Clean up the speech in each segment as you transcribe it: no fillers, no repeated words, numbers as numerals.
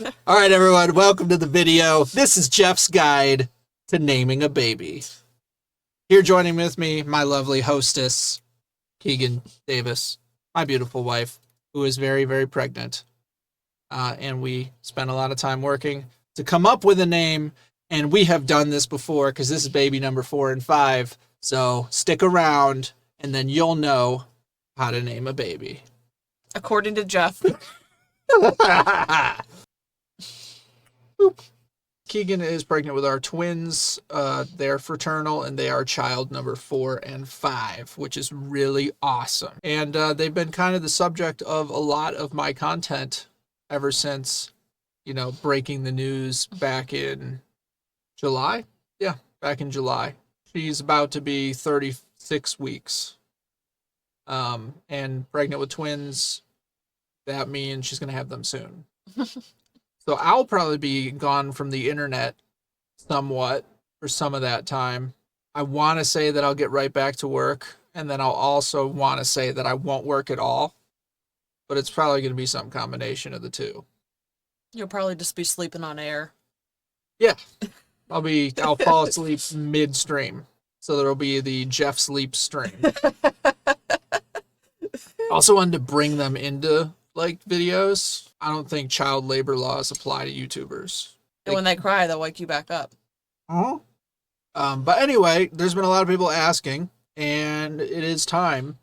All right, everyone, welcome to the video. This is Jeff's guide to naming a baby. Here joining with me, my lovely hostess, Keegan Davis, my beautiful wife, who is very, very pregnant. And we spent a lot of time working to come up with a name, and we have done this before because this is baby number 4 and 5. So stick around, and then you'll know how to name a baby. According to Jeff. Keegan is pregnant with our twins. They're fraternal, and they are child number 4 and 5, which is really awesome. And they've been kind of the subject of a lot of my content ever since, breaking the news back in July. Yeah, back in July. She's about to be 36 weeks. And pregnant with twins. That means she's going to have them soon. So I'll probably be gone from the internet somewhat for some of that time. I want to say that I'll get right back to work, and then I'll also want to say that I won't work at all. But it's probably going to be some combination of the two. You'll probably just be sleeping on air. Yeah. I'll fall asleep midstream. So there'll be the Jeff sleep stream. Also wanted to bring them into videos. I don't think child labor laws apply to YouTubers. And when they cry, they'll wake you back up. But anyway, there's been a lot of people asking, and it is time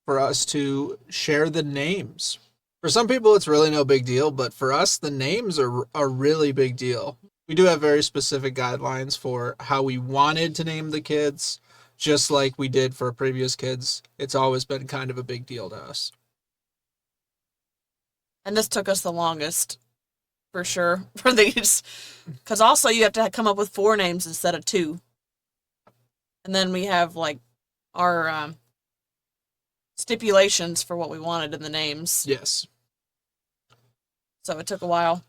for us to share the names. For some people, it's really no big deal, but for us, the names are a really big deal. We do have very specific guidelines for how we wanted to name the kids, just like we did for previous kids. It's always been kind of a big deal to us. And this took us the longest, for sure, for these. Because also you have to come up with 4 names instead of 2. And then we have, our stipulations for what we wanted in the names. Yes. So it took a while.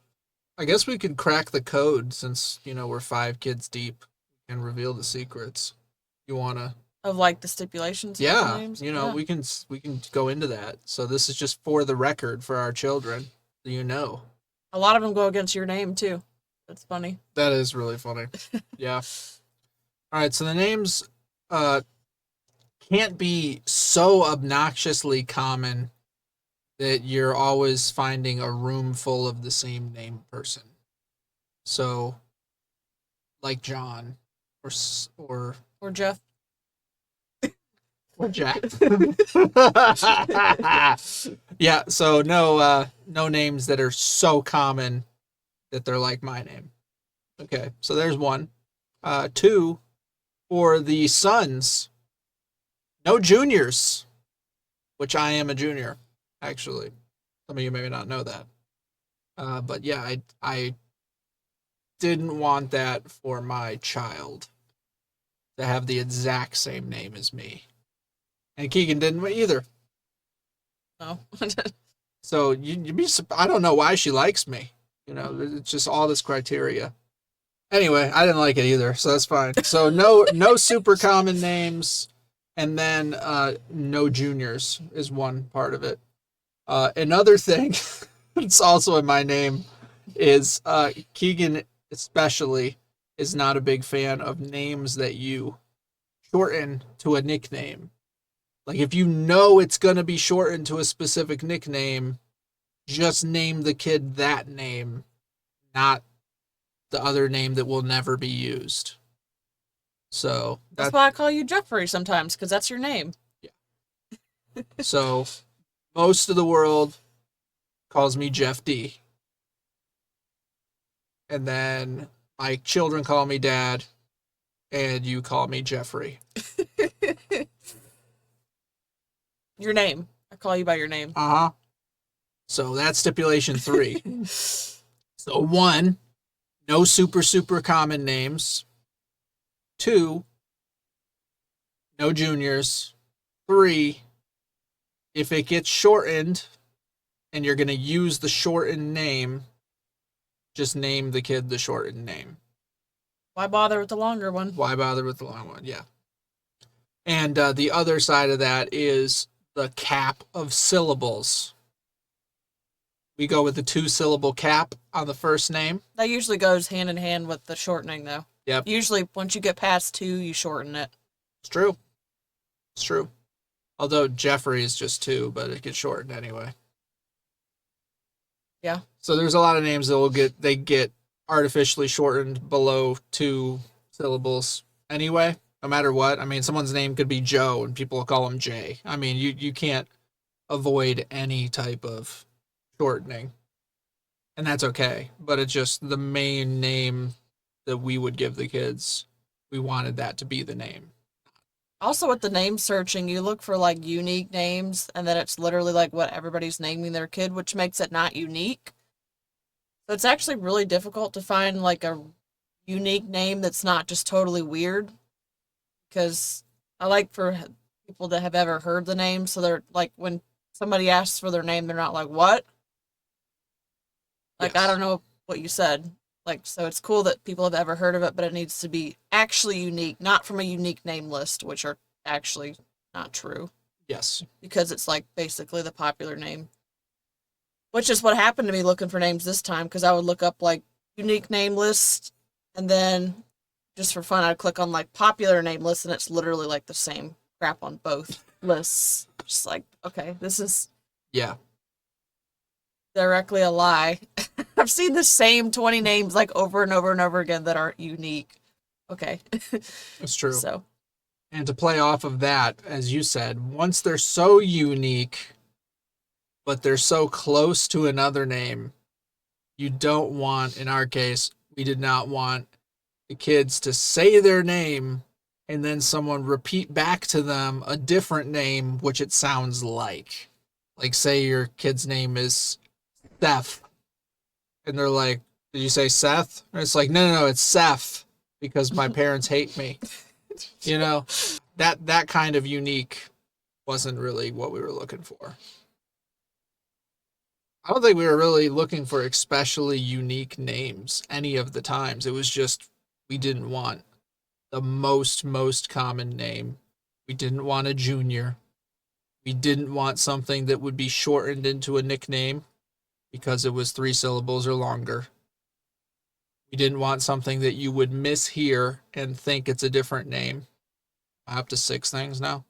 I guess we could crack the code since, we're 5 kids deep and reveal the secrets. You want to... Of, the stipulations? Yeah, the names? we can go into that. So this is just for the record for our children, so A lot of them go against your name, too. That's funny. That is really funny. Yeah. All right, so the names can't be so obnoxiously common that you're always finding a room full of the same name person. So, like John, or Jeff. Or Jack. Yeah, so no names that are so common that they're like my name. Okay, so there's 1. 2, for the sons, no juniors, which I am a junior, actually. Some of you may not know that. But yeah, I didn't want that for my child to have the exact same name as me. And Keegan didn't either. No. So you'd be... I don't know why she likes me. It's just all this criteria. Anyway, I didn't like it either, so that's fine. So no super common names, and then no juniors is one part of it. Another thing that's also in my name is Keegan especially is not a big fan of names that you shorten to a nickname. If you know it's going to be shortened to a specific nickname, just name the kid that name, not the other name that will never be used. So that's why I call you Jeffrey sometimes, because that's your name. Yeah. So most of the world calls me Jeff D. And then my children call me Dad, and you call me Jeffrey. Your name. I call you by your name. Uh-huh. So that's stipulation 3. So 1, no super common names. 2, no juniors. 3, if it gets shortened and you're going to use the shortened name, just name the kid the shortened name. Why bother with the longer one? Why bother with the long one? Yeah. And the other side of that is the cap of syllables. We go with the 2-syllable cap. on the first name. That usually goes hand in hand with the shortening, though. Yep. Usually, once you get past 2, you shorten it. It's true. It's true. Although Jeffrey is just 2, but it gets shortened anyway. Yeah. So there's a lot of names that get artificially shortened below 2 syllables anyway, no matter what. I mean, someone's name could be Joe and people will call him Jay. I mean, you can't avoid any type of shortening. And that's okay. But it's just the main name that we would give the kids. We wanted that to be the name. Also, with the name searching, you look for like unique names, and then it's literally like what everybody's naming their kid, which makes it not unique. So it's actually really difficult to find like a unique name that's not just totally weird. Because I like for people that have ever heard the name, so they're like, when somebody asks for their name, they're not like, what? Like, Yes. I don't know what you said. Like, so it's cool that people have ever heard of it, but it needs to be actually unique, not from a unique name list, which are actually not true. Yes. Because it's like basically the popular name. Which is what happened to me looking for names this time, because I would look up like unique name list, and then just for fun, I'd click on like popular name list, and it's literally like the same crap on both lists. Just like, okay, this is Yeah. directly a lie. I've seen the same 20 names like over and over and over again that aren't unique. Okay. It's true. So, And to play off of that, as you said, once they're so unique, but they're so close to another name, you don't want, in our case, we did not want the kids to say their name and then someone repeat back to them a different name, which it sounds like. Like, say your kid's name is Seth, and they're like, did you say Seth? And it's like, no, it's Seth, because my parents hate me. You know, that kind of unique wasn't really what we were looking for. I don't think we were really looking for especially unique names any of the times. It was just we didn't want the most common name. We didn't want a junior. We didn't want something that would be shortened into a nickname because it was 3 syllables or longer. We didn't want something that you would mishear and think it's a different name. Up to 6 things now?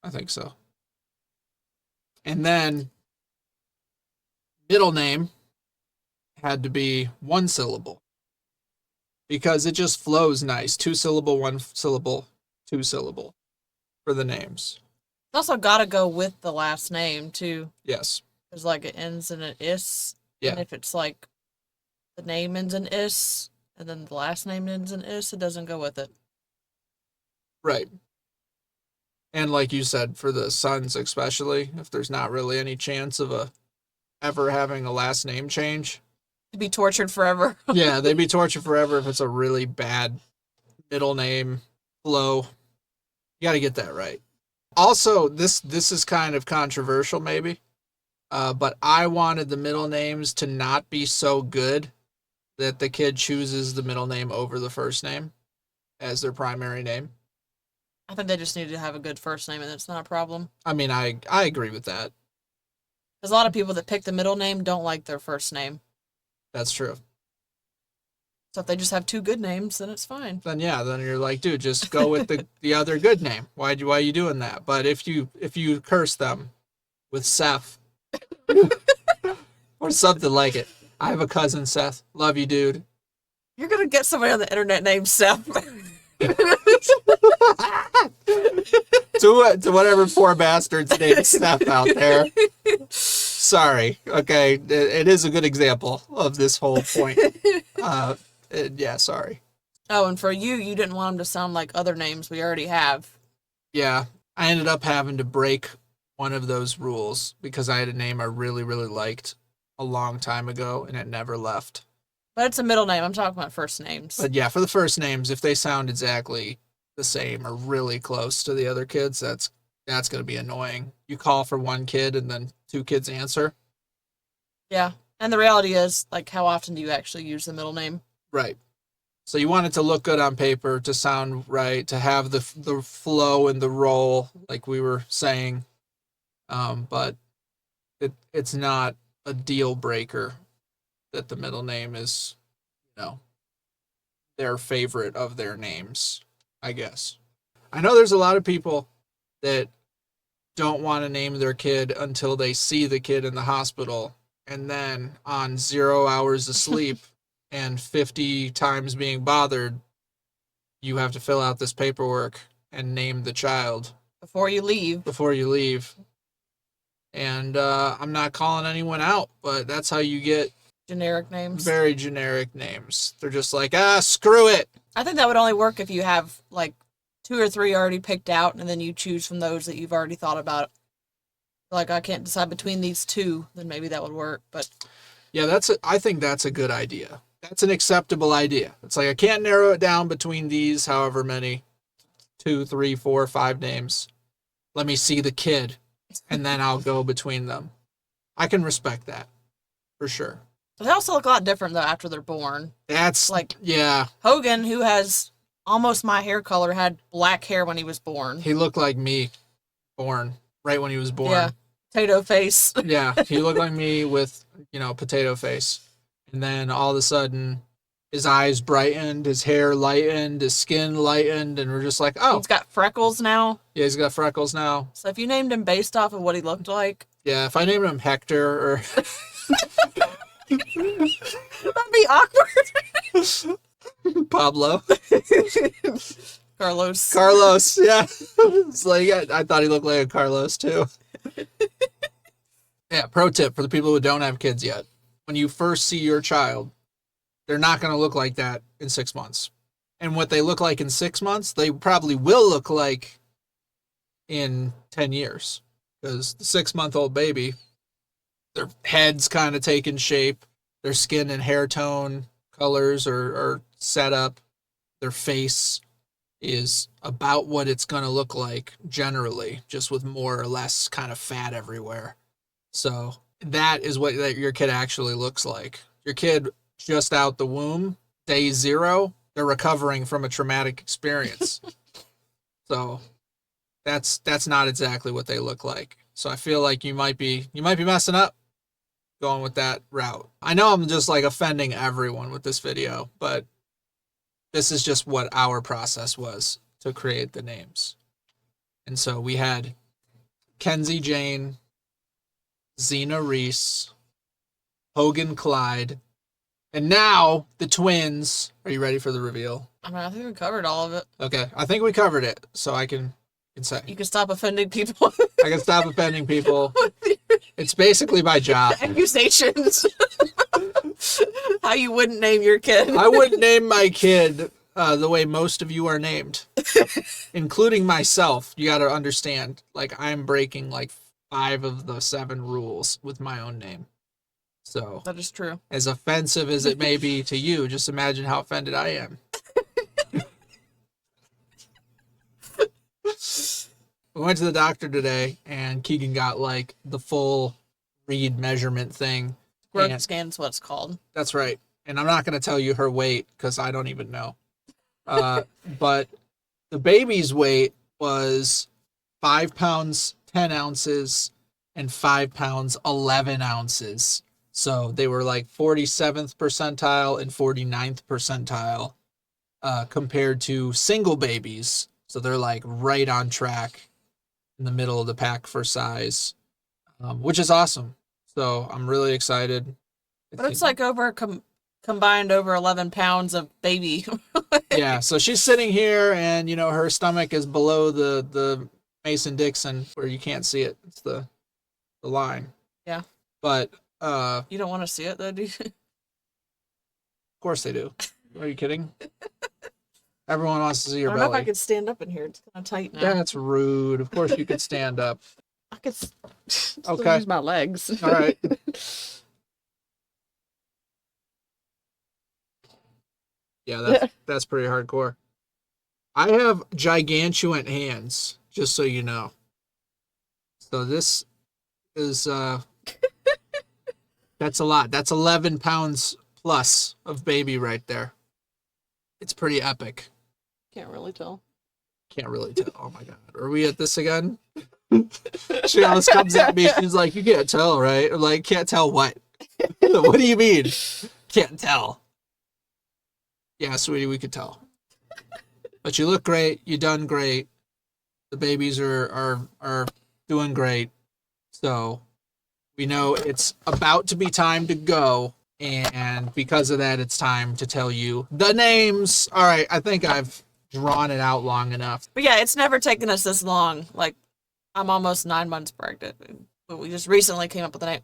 I think so. And then middle name had to be 1 syllable because it just flows nice. 2 syllable, 1 syllable, 2 syllable for the names. it's also got to go with the last name, too. Yes. Because, like, it ends in an is. Yeah. And if it's, like, the name ends in is, and then the last name ends in is, it doesn't go with it. Right. And like you said, for the sons especially, if there's not really any chance of ever having a last name change. To be tortured forever. Yeah, they'd be tortured forever if it's a really bad middle name flow. You got to get that right. Also, this is kind of controversial maybe, but I wanted the middle names to not be so good that the kid chooses the middle name over the first name as their primary name. I think they just need to have a good first name, and it's not a problem. I mean, I agree with that. There's a lot of people that pick the middle name don't like their first name. That's true. So if they just have 2 good names, then it's fine. Then you're like, dude, just go with the other good name. Why are you doing that? But if you curse them with Seth or something like it. I have a cousin, Seth. Love you, dude. You're going to get somebody on the internet named Seth. to whatever poor bastard's named Seth out there. Sorry. Okay. It is a good example of this whole point. Yeah, sorry. Oh, and for you didn't want them to sound like other names we already have. Yeah. I ended up having to break one of those rules because I had a name I really, really liked a long time ago and it never left. But it's a middle name. I'm talking about first names. But yeah, for the first names, if they sound exactly the same or really close to the other kids, that's going to be annoying. You call for one kid and then 2 kids answer. Yeah. And the reality is, like, how often do you actually use the middle name? Right. So you want it to look good on paper, to sound right, to have the flow and the roll, like we were saying. But it's not a deal breaker that the middle name is, their favorite of their names, I guess. I know there's a lot of people that don't want to name their kid until they see the kid in the hospital, and then on 0 hours of sleep and 50 times being bothered, you have to fill out this paperwork and name the child Before you leave. And I'm not calling anyone out, but that's how you get Generic names. very generic names. They're just like, screw it. I think that would only work if you have like 2 or 3 already picked out, and then you choose from those that you've already thought about. Like, I can't decide between these 2, then maybe that would work. But yeah, I think that's a good idea. That's an acceptable idea. It's like, I can't narrow it down between these, however many, 2, 3, 4, 5 names. Let me see the kid, and then I'll go between them. I can respect that, for sure. they also look a lot different, though, after they're born. That's, like, yeah. Hogan, who has almost my hair color, had black hair when he was born. He looked like me, right when he was born. Yeah, potato face. Yeah, he looked like me with, potato face. And then all of a sudden, his eyes brightened, his hair lightened, his skin lightened, and we're just like, oh. He's got freckles now. Yeah, he's got freckles now. So if you named him based off of what he looked like. Yeah, if I named him Hector or... That'd be awkward. Pablo. Carlos, yeah. It's like, I thought he looked like a Carlos, too. Yeah, pro tip for the people who don't have kids yet. When you first see your child, they're not going to look like that in 6 months. And what they look like in 6 months, they probably will look like in 10 years. Because the 6-month-old baby, their head's kind of taking shape. Their skin and hair tone colors are set up. Their face is about what it's going to look like generally, just with more or less kind of fat everywhere. So that is what your kid actually looks like. Your kid just out the womb, day 0, they're recovering from a traumatic experience. So that's not exactly what they look like. So I feel like you might be messing up going with that route. I know I'm just like offending everyone with this video, but this is just what our process was to create the names. And so we had Kenzie Jane, Xena Reese, Hogan Clyde, and now the twins. Are you ready for the reveal? I think we covered all of it. Okay, I think we covered it, so I can say. You can stop offending people. I can stop offending people. It's basically my job. Accusations. How you wouldn't name your kid. I wouldn't name my kid the way most of you are named, including myself. You got to understand, like, I'm breaking like 5 of the 7 rules with my own name. So that is true. As offensive as it may be to you, just imagine how offended I am. We went to the doctor today, and Keegan got like the full read measurement thing. Growth scan's what it's called. That's right. And I'm not going to tell you her weight because I don't even know. But the baby's weight was 5 pounds, 10 ounces, and 5 pounds, 11 ounces. So they were like 47th percentile and 49th percentile compared to single babies. So they're like right on track in the middle of the pack for size, which is awesome. So I'm really excited. But it's like combined over 11 pounds of baby. Yeah, so she's sitting here, and her stomach is below the Mason-Dixon where you can't see it. It's the line. Yeah. But you don't want to see it though, do you? Of course they do. Are you kidding? Everyone wants to see your belly. I don't know if I could stand up in here. It's kind of tight now. That's rude. Of course you could stand up. I could still okay. use my legs. All right. Yeah, that's pretty hardcore. I have gigantuan hands, just so you know. So this is that's a lot. That's 11 pounds plus of baby right there. It's pretty epic. Can't really tell. Oh my god. Are we at this again? She always comes at me. She's like, you can't tell, right? Or like, can't tell what? What do you mean? Can't tell. Yeah, sweetie, we could tell. But you look great. You done great. The babies are doing great. So we know it's about to be time to go. And because of that, it's time to tell you the names. All right, I think I've drawn it out long enough. But yeah, it's never taken us this long. Like, I'm almost 9 months pregnant. But we just recently came up with a name.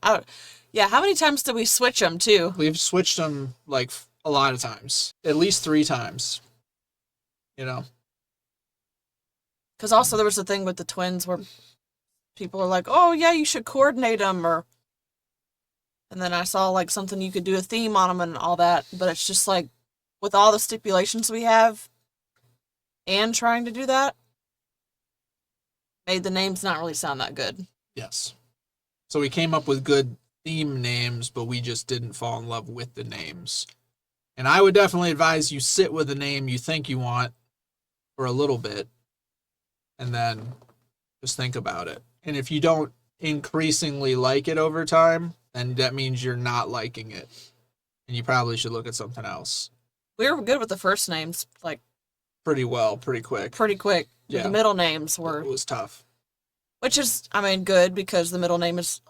Yeah, how many times did we switch them, too? We've switched them, like, a lot of times. At least 3 times. You know? Because also there was the thing with the twins where people are like, oh, yeah, you should coordinate them. And then I saw, like, something you could do a theme on them and all that. But it's just, like, with all the stipulations we have and trying to do that, made the names not really sound that good. Yes. So we came up with good theme names, but we just didn't fall in love with the names. And I would definitely advise you sit with a name you think you want for a little bit and then just think about it. And if you don't increasingly like it over time, then that means you're not liking it. And you probably should look at something else. We were good with the first names, like, pretty well, pretty quick. pretty quick. Yeah. The middle names were, It was tough. which is, I mean, good because the middle name is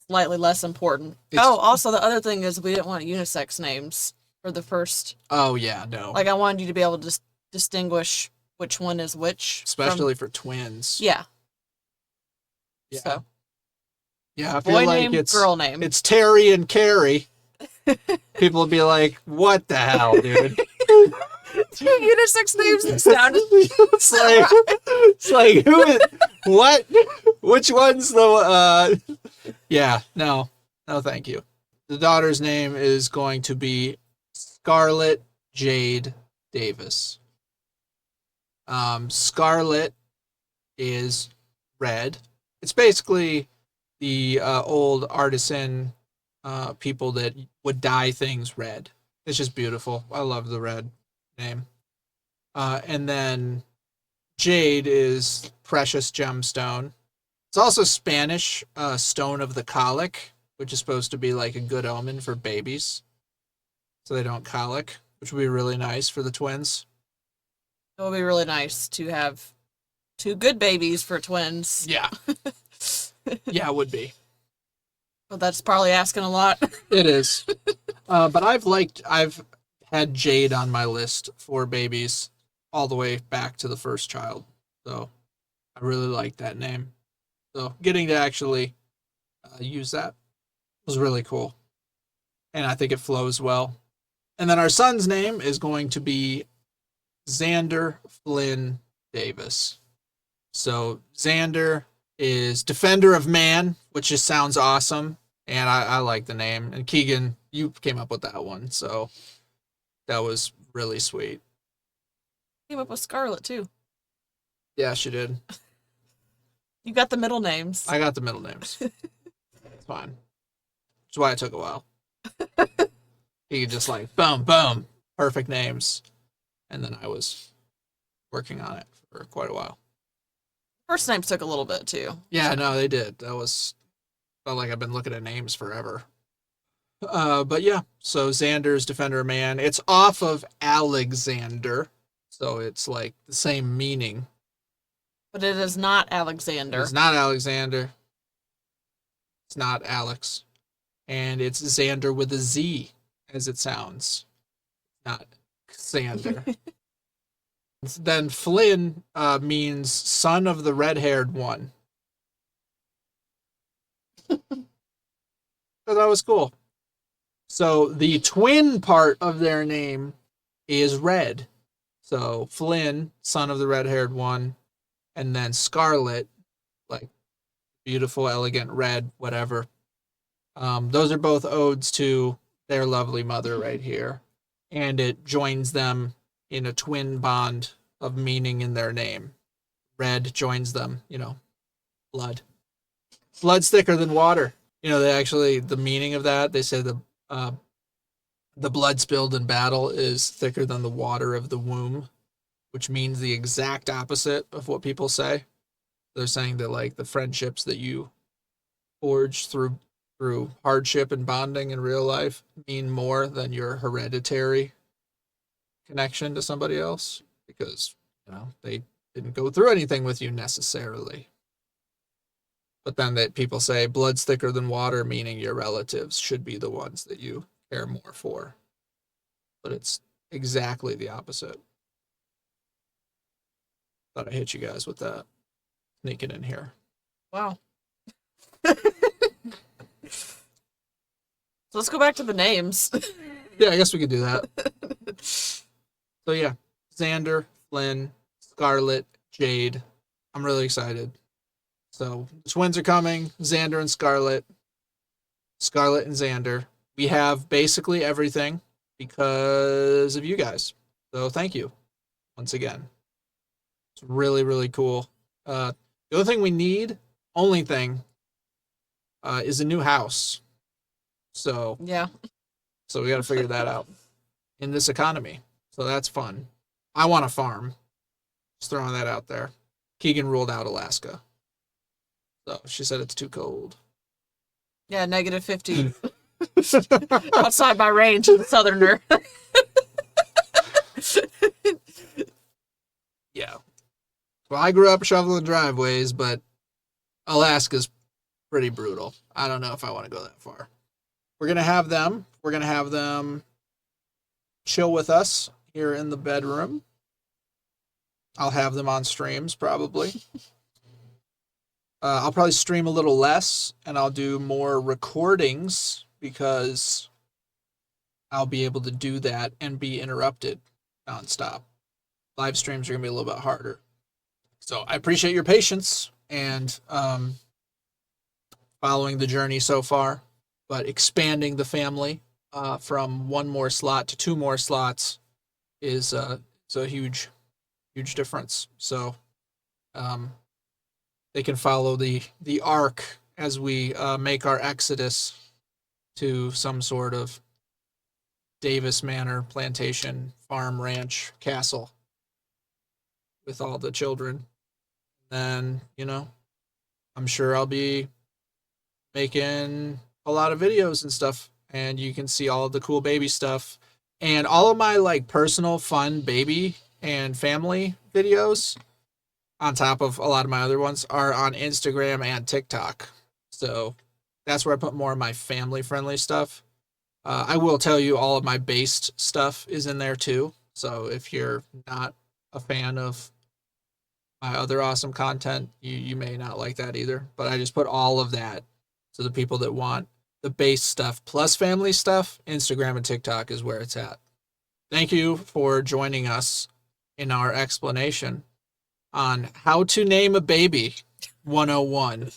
slightly less important. It's- Also the other thing is we didn't want unisex names for the first. Oh, yeah, no. Like, I wanted you to be able to distinguish which one is which. Especially for twins. Yeah. Yeah. So, Yeah, I feel boy like name, it's girl name. It's Terry and Carrie. People will be like, "What the hell, dude?" Two unisex names that sounded. it's like who is what? Which one's the? Yeah, no, thank you. The daughter's name is going to be Scarlett Jade Davis. Scarlet is red. It's basically the old artisan people that would dye things red. It's just beautiful. I love the red name. And then Jade is precious gemstone. It's also Spanish stone of the colic, which is supposed to be like a good omen for babies, so they don't colic, which would be really nice for the twins. It would be really nice to have 2 good babies for twins. Yeah. Yeah, it would be. But that's probably asking a lot. It is. But I've had Jade on my list for babies all the way back to the first child. So I really like that name. So getting to actually use that was really cool. And I think it flows well. And then our son's name is going to be Xander Flynn Davis. So Xander is Defender of Man, which just sounds awesome. And I like the name. And Keegan, you came up with that one. So that was really sweet. Came up with Scarlet, too. Yeah, she did. You got the middle names. I got the middle names. It's fine. That's why it took a while. He just like, boom, boom, perfect names. And then I was working on it for quite a while. First names took a little bit, too. Yeah, no, they did. Felt like I've been looking at names forever. But yeah, so Xander's Defender of Man. It's off of Alexander, so it's like the same meaning. But it is not Alexander. It's not Alexander. It's not Alex. And it's Xander with a Z, as it sounds. Not Xander. Then Flynn means son of the red-haired one. So that was cool. So the twin part of their name is red. So Flynn, son of the red-haired one, and then Scarlet, like beautiful, elegant red, whatever. Those are both odes to their lovely mother right here. And it joins them in a twin bond of meaning in their name. Red joins them, blood. Blood's thicker than water. The meaning of that, they say the blood spilled in battle is thicker than the water of the womb, which means the exact opposite of what people say. They're saying that like the friendships that you forge through through hardship and bonding in real life mean more than your hereditary connection to somebody else, because, you know, they didn't go through anything with you necessarily. But then that people say blood's thicker than water, meaning your relatives should be the ones that you care more for. But it's exactly the opposite. Thought I'd hit you guys with that. Sneaking in here. Wow. So let's go back to the names. Yeah, I guess we could do that. So yeah, Xander, Flynn, Scarlet, Jade. I'm really excited. So the twins are coming, Xander and Scarlet. Scarlet and Xander. We have basically everything because of you guys. So thank you once again. It's really, really cool. The other thing we need, only thing, is a new house. So Yeah. So we got to figure that out in this economy. So that's fun. I want a farm. Just throwing that out there. Keegan ruled out Alaska. So she said it's too cold. Yeah, -50. Outside my range as a southerner. Yeah. Well, I grew up shoveling driveways, but Alaska's pretty brutal. I don't know if I want to go that far. We're going to have them. We're going to have them chill with us here in the bedroom. I'll have them on streams probably. I'll probably stream a little less, and I'll do more recordings because I'll be able to do that and be interrupted nonstop. Live streams are going to be a little bit harder. So I appreciate your patience and following the journey so far, but expanding the family from one more slot to two more slots is a huge difference. So they can follow the arc as we make our exodus to some sort of Davis Manor plantation, farm, ranch, castle with all the children. Then, you know, I'm sure I'll be making a lot of videos and stuff, and you can see all of the cool baby stuff. And all of my like personal fun baby and family videos, on top of a lot of my other ones, are on Instagram and TikTok. So that's where I put more of my family friendly stuff. I will tell you all of my based stuff is in there too. So if you're not a fan of my other awesome content, you may not like that either. But I just put all of that. So the people that want the base stuff plus family stuff, Instagram and TikTok is where it's at. Thank you for joining us in our explanation on how to name a baby 101.